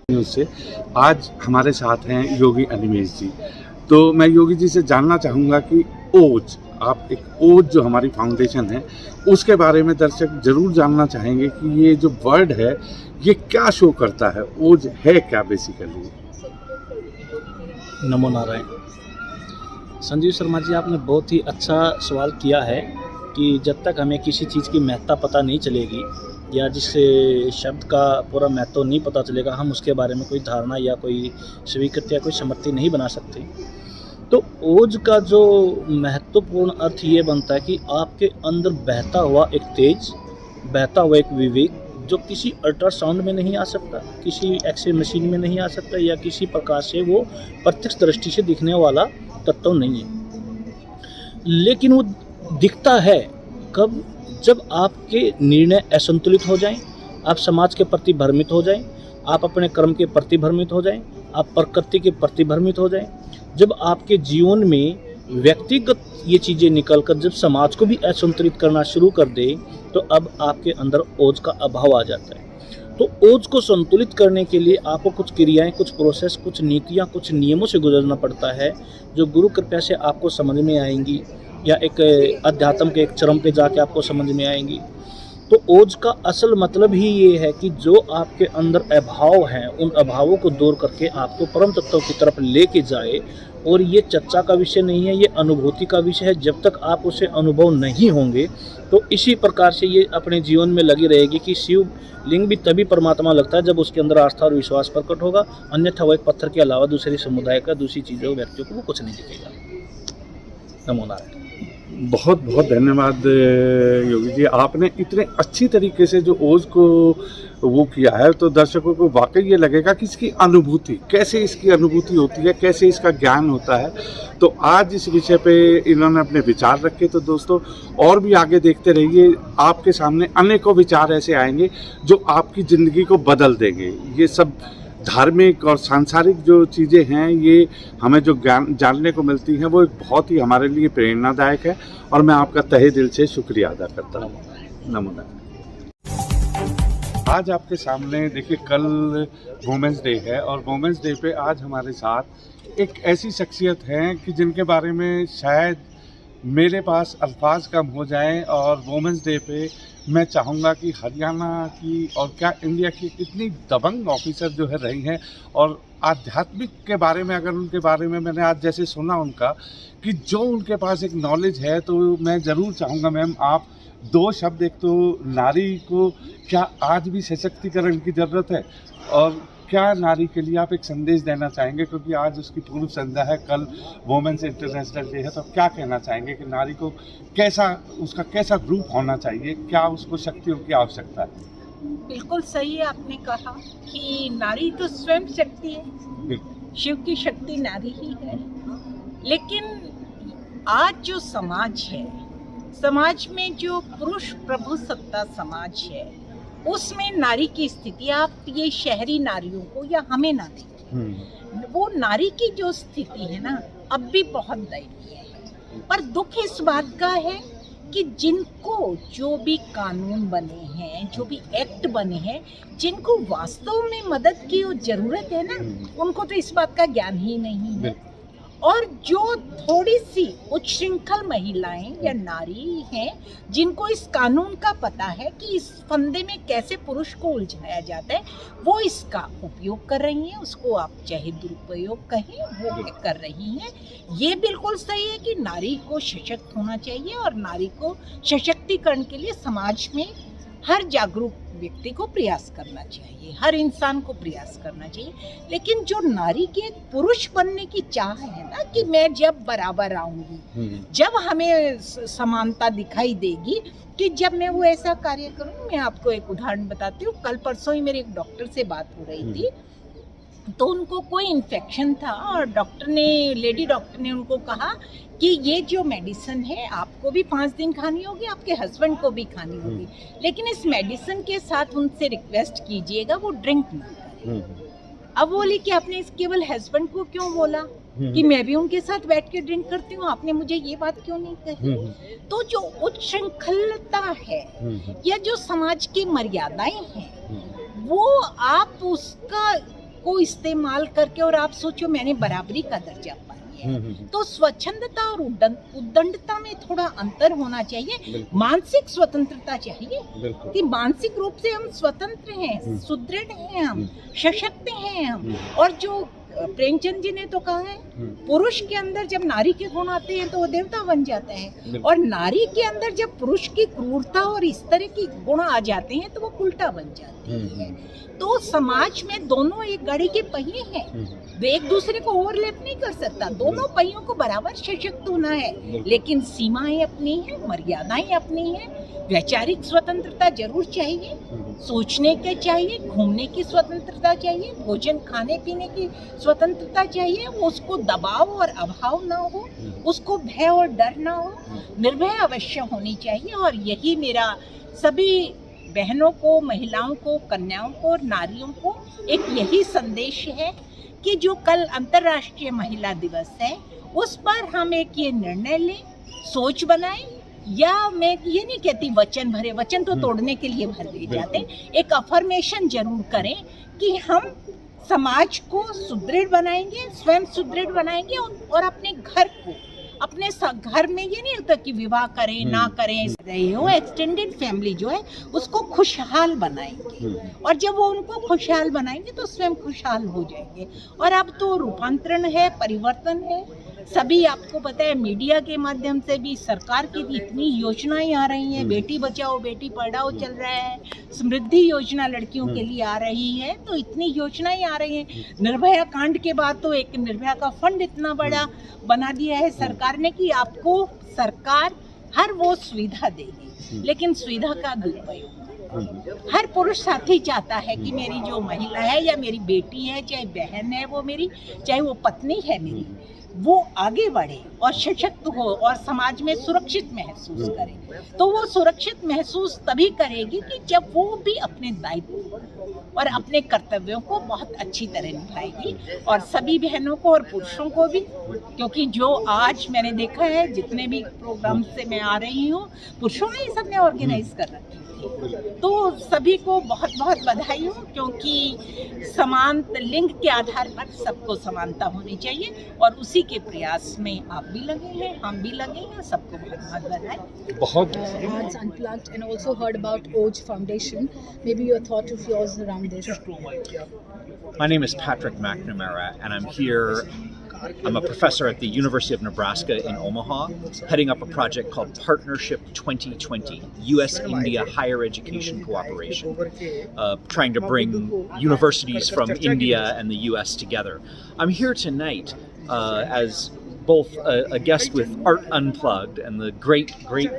News से आज हमारे साथ हैं योगी अनिमेष जी। तो मैं योगी जी से जानना चाहूँगा कि ओज, आप एक ओज जो हमारी फाउंडेशन है उसके बारे में दर्शक जरूर जानना चाहेंगे कि ये जो वर्ड है ये क्या शो करता है, ओज है क्या बेसिकली। नमो नारायण। संजीव शर्मा जी, आपने बहुत ही अच्छा सवाल किया है कि जब तक हमें किसी चीज़ की महत्ता पता नहीं चलेगी या जिस शब्द का पूरा महत्व नहीं पता चलेगा, हम उसके बारे में कोई धारणा या कोई स्वीकृति या कोई समर्थी नहीं बना सकते। तो ओज का जो महत्वपूर्ण अर्थ ये बनता है कि आपके अंदर बहता हुआ एक तेज, बहता हुआ एक विवेक जो किसी अल्ट्रासाउंड में नहीं आ सकता, किसी एक्सरे मशीन में नहीं आ सकता या किसी प्रकार से वो प्रत्यक्ष दृष्टि से दिखने वाला तत्व नहीं है। लेकिन वो दिखता है कब? जब आपके निर्णय असंतुलित हो जाएं, आप समाज के प्रति भ्रमित हो जाएं, आप अपने कर्म के प्रति भ्रमित हो जाएं, आप प्रकृति के प्रति भ्रमित हो जाएं, जब आपके जीवन में व्यक्तिगत ये चीज़ें निकलकर जब समाज को भी असंतुलित करना शुरू कर दे, तो अब आपके अंदर ओज का अभाव आ जाता है। तो ओज को संतुलित करने के लिए आपको कुछ क्रियाएं, कुछ प्रोसेस, कुछ नीतियां, कुछ नियमों से गुजरना पड़ता है जो गुरु कृपा से आपको समझ में आएंगी या एक अध्यात्म के एक चरम पे जाके आपको समझ में आएंगी। तो ओज का असल मतलब ही ये है कि जो आपके अंदर अभाव हैं, उन अभावों को दूर करके आपको परम तत्व की तरफ लेके जाए। और ये चर्चा का विषय नहीं है, ये अनुभूति का विषय है। जब तक आप उसे अनुभव नहीं होंगे तो इसी प्रकार से ये अपने जीवन में लगी रहेगी कि शिव लिंग भी तभी परमात्मा लगता है जब उसके अंदर आस्था और विश्वास प्रकट होगा, अन्यथा वो एक पत्थर के अलावा दूसरी समुदाय का, दूसरी चीज़ों, व्यक्तियों को वो कुछ नहीं दिखेगा। नमो नारायण। बहुत बहुत धन्यवाद योगी जी, आपने इतने अच्छी तरीके से जो ओज को वो किया है, तो दर्शकों को वाकई ये लगेगा कि इसकी अनुभूति कैसे, इसकी अनुभूति होती है, कैसे इसका ज्ञान होता है। तो आज इस विषय पे इन्होंने अपने विचार रखे। तो दोस्तों और भी आगे देखते रहिए, आपके सामने अनेकों विचार ऐसे आएंगे जो आपकी ज़िंदगी को बदल देंगे। ये सब धार्मिक और सांसारिक जो चीज़ें हैं, ये हमें जो ज्ञान जानने को मिलती हैं, वो एक बहुत ही हमारे लिए प्रेरणादायक है। और मैं आपका तहे दिल से शुक्रिया अदा करता हूँ। नमो नारायण। आज आपके सामने देखिए, कल वुमेंस डे है और वुमेंस डे पे आज हमारे साथ एक ऐसी शख्सियत हैं कि जिनके बारे में शायद मेरे पास अल्फाज कम हो जाएं। और वुमेंस डे पे मैं चाहूँगा कि हरियाणा की और क्या इंडिया की इतनी दबंग ऑफिसर जो है रही हैं, और आध्यात्मिक के बारे में अगर उनके बारे में मैंने आज जैसे सुना उनका कि जो उनके पास एक नॉलेज है, तो मैं ज़रूर चाहूँगा मैम आप दो शब्द, एक तो नारी को क्या आज भी सशक्तिकरण की ज़रूरत है, और क्या नारी के लिए आप एक संदेश देना चाहेंगे, क्योंकि आज उसकी पूर्व संध्या है, कल वुमेन्स इंटरनेशनल डे है। तो क्या कहना चाहेंगे कि नारी को कैसा, उसका कैसा रूप होना चाहिए, क्या उसको शक्तियों की आवश्यकता है? बिल्कुल सही है, आपने कहा कि नारी तो स्वयं शक्ति है, शिव की शक्ति नारी ही है। लेकिन आज जो समाज है, समाज में जो पुरुष प्रभु सत्ता समाज है, उसमें नारी की स्थिति, आप ये शहरी नारियों को या हमें ना देखें, वो नारी की जो स्थिति है ना, अब भी बहुत दयनीय है। पर दुख इस बात का है कि जिनको जो भी कानून बने हैं, जो भी एक्ट बने हैं, जिनको वास्तव में मदद की जरूरत है ना, उनको तो इस बात का ज्ञान ही नहीं है। और जो थोड़ी सी उच्छृंखल महिलाएं या नारी हैं, जिनको इस कानून का पता है कि इस फंदे में कैसे पुरुष को उलझाया जाता है, वो इसका उपयोग कर रही हैं। उसको आप चाहे दुरुपयोग कहें, वो कर रही हैं। ये बिल्कुल सही है कि नारी को सशक्त होना चाहिए और नारी को सशक्तिकरण के लिए समाज में हर जागरूक व्यक्ति को प्रयास करना चाहिए, हर इंसान को प्रयास करना चाहिए। लेकिन जो नारी के एक पुरुष बनने की चाह है ना, कि मैं जब बराबर आऊंगी, जब हमें समानता दिखाई देगी, कि जब मैं वो ऐसा कार्य करूँ। मैं आपको एक उदाहरण बताती हूँ। कल परसों ही मेरे एक डॉक्टर से बात हो रही थी, तो उनको कोई इन्फेक्शन था और लेडी डॉक्टर ने उनको कहा कि ये जो मेडिसिन है आपको भी 5 दिन खानी होगी, आपके हस्बैंड को भी खानी होगी, लेकिन इस मेडिसिन के साथ उनसे रिक्वेस्ट कीजिएगा वो ड्रिंक ना करें। अब बोली कि आपने केवल हस्बैंड को क्यों बोला, कि मैं भी उनके साथ बैठ के ड्रिंक करती हूँ, आपने मुझे ये बात क्यों नहीं कही। तो जो उच्छृंखलता है या जो समाज की मर्यादाएं हैं, वो आप उसका को इस्तेमाल करके और आप सोचो मैंने बराबरी का दर्जा पाई है, तो स्वच्छंदता और उद्दंडता में थोड़ा अंतर होना चाहिए। मानसिक स्वतंत्रता चाहिए कि मानसिक रूप से हम स्वतंत्र हैं, सुदृढ़ हैं, हम सशक्त हैं हम। और जो प्रेमचंद जी ने तो कहा है, पुरुष के अंदर जब नारी के गुण आते हैं तो वो देवता बन जाते हैं, और नारी के अंदर जब पुरुष की क्रूरता और इस तरह की गुण आ जाते हैं तो वो उल्टा बन जाती है। तो समाज में दोनों एक गाड़ी के पहिए हैं, एक दूसरे को ओवरलैप नहीं कर सकता, दोनों पहियों को बराबर सशक्त होना है, लेकिन सीमाएं अपनी हैं, मर्यादाएं अपनी हैं। वैचारिक स्वतंत्रता जरूर चाहिए, सोचने के चाहिए, घूमने की स्वतंत्रता चाहिए, भोजन खाने पीने की स्वतंत्रता चाहिए, उसको दबाव और अभाव ना हो, उसको भय और डर ना हो, निर्भय अवश्य होनी चाहिए। और यही मेरा सभी बहनों को, महिलाओं को, कन्याओं को और नारियों को एक यही संदेश है कि जो कल अंतर्राष्ट्रीय महिला दिवस है उस पर हम एक ये निर्णय लें, सोच बनाएं, या मैं ये नहीं कहती वचन भरे, वचन तो तोड़ने के लिए भर दिए जाते हैं, एक अफर्मेशन जरूर करें कि हम समाज को सुदृढ़ बनाएंगे, स्वयं सुदृढ़ बनाएंगे, और अपने घर को, अपने घर में ये नहीं होता कि विवाह करें ना करें, रहे हो एक्सटेंडेड फैमिली जो है उसको खुशहाल बनाएंगे, और जब वो उनको खुशहाल बनाएंगे तो स्वयं खुशहाल हो जाएंगे। और अब तो रूपांतरण है, परिवर्तन है, सभी आपको पता है मीडिया के माध्यम से भी सरकार की भी इतनी योजनाएं आ रही हैं, बेटी बचाओ बेटी पढ़ाओ चल रहा है, समृद्धि योजना लड़कियों के लिए आ रही है, तो इतनी योजनाएं आ रही हैं। निर्भया कांड के बाद तो एक निर्भया का फंड इतना बड़ा बना दिया है सरकार ने कि आपको सरकार हर वो सुविधा देगी, लेकिन सुविधा का दुरुपयोग हर पुरुष साथी चाहता है कि मेरी जो महिला है या मेरी बेटी है, चाहे बहन है वो मेरी, चाहे वो पत्नी है मेरी, वो आगे बढ़े और सशक्त हो और समाज में सुरक्षित महसूस करे। तो वो सुरक्षित महसूस तभी करेगी कि जब वो भी अपने दायित्व और अपने कर्तव्यों को बहुत अच्छी तरह निभाएगी, और सभी बहनों को और पुरुषों को भी, क्योंकि जो आज मैंने देखा है जितने भी प्रोग्राम से मैं आ रही हूँ, पुरुषों ने ही सबने ऑर्गेनाइज कर रखी थी। तो सभी को बहुत बहुत बधाई हो, क्योंकि समान लिंग के आधार पर सबको समानता होनी चाहिए, और उसी के प्रयास में आप भी लगे हैं, हम भी लगे हैं, सबको बहुत बहुत बधाई। बहुत Arts Unplugged, and also heard about OJ Foundation. Maybe your thought of yours around this. My name is Patrick McNamara, and I'm here. I'm a professor at the University of Nebraska in Omaha, heading up a project called Partnership 2020, U.S.-India Higher Education Cooperation, trying to bring universities from India and the U.S. together. I'm here tonight as both a guest with Art Unplugged and the great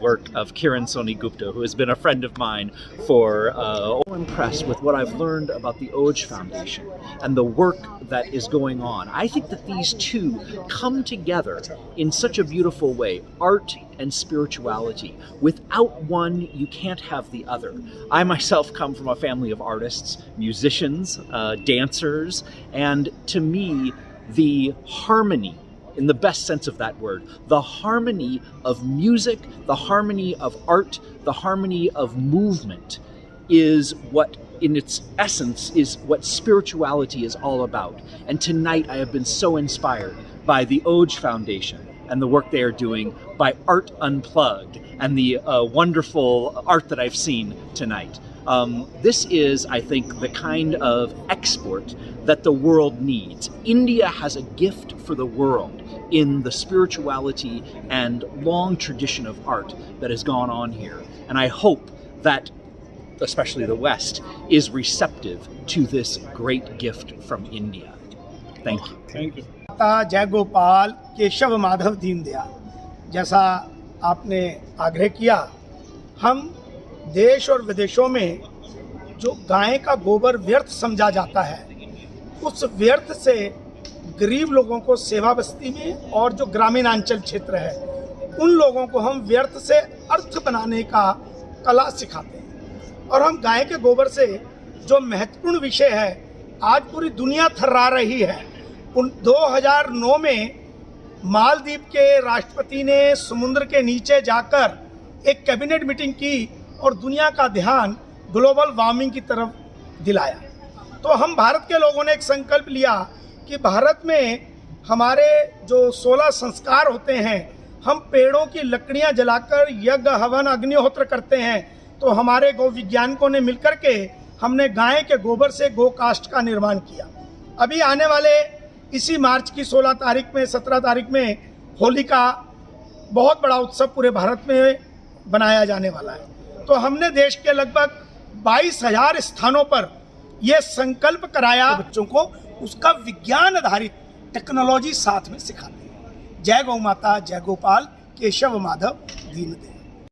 work of Kiran Soni Gupta, who has been a friend of mine for I'm impressed with what I've learned about the OJ Foundation and the work that is going on. I think that these two come together in such a beautiful way, art and spirituality. Without one, you can't have the other. I myself come from a family of artists, musicians, dancers, and to me, the harmony, in the best sense of that word, the harmony of music, the harmony of art, the harmony of movement is what, in its essence, is what spirituality is all about. And tonight I have been so inspired by the OJ Foundation and the work they are doing, by Art Unplugged and the wonderful art that I've seen tonight. This is, I think, the kind of export that the world needs. India has a gift for the world in the spirituality and long tradition of art that has gone on here. And I hope that, especially the West, is receptive to this great gift from India. Thank you. Thank you. जय गोपाल केशव माधव दीनदयाल, जैसा आपने आग्रह किया, हम देश और विदेशों में जो गाय का गोबर व्यर्थ समझा जाता है, उस व्यर्थ से गरीब लोगों को सेवा बस्ती में और जो ग्रामीणांचल क्षेत्र है उन लोगों को हम व्यर्थ से अर्थ बनाने का कला सिखाते हैं। और हम गाय के गोबर से जो महत्वपूर्ण विषय है, आज पूरी दुनिया थर्रा रही है। 2009 में मालदीव के राष्ट्रपति ने समुद्र के नीचे जाकर एक कैबिनेट मीटिंग की और दुनिया का ध्यान ग्लोबल वार्मिंग की तरफ दिलाया। तो हम भारत के लोगों ने एक संकल्प लिया कि भारत में हमारे जो 16 संस्कार होते हैं, हम पेड़ों की लकड़ियां जलाकर यज्ञ हवन अग्निहोत्र करते हैं। तो हमारे गौ वैज्ञानिकों ने मिलकर के हमने गाय के गोबर से गो काष्ठ का निर्माण किया। अभी आने वाले इसी मार्च की 16 तारीख में 17 तारीख में होली का बहुत बड़ा उत्सव पूरे भारत में बनाया जाने वाला है। तो हमने देश के लगभग 22,000 स्थानों पर यह संकल्प कराया बच्चों को उसका विज्ञान आधारित टेक्नोलॉजी साथ में सिखाते हैं। जय गौ माता, जय गोपाल, केशव माधव, दीनदयाल।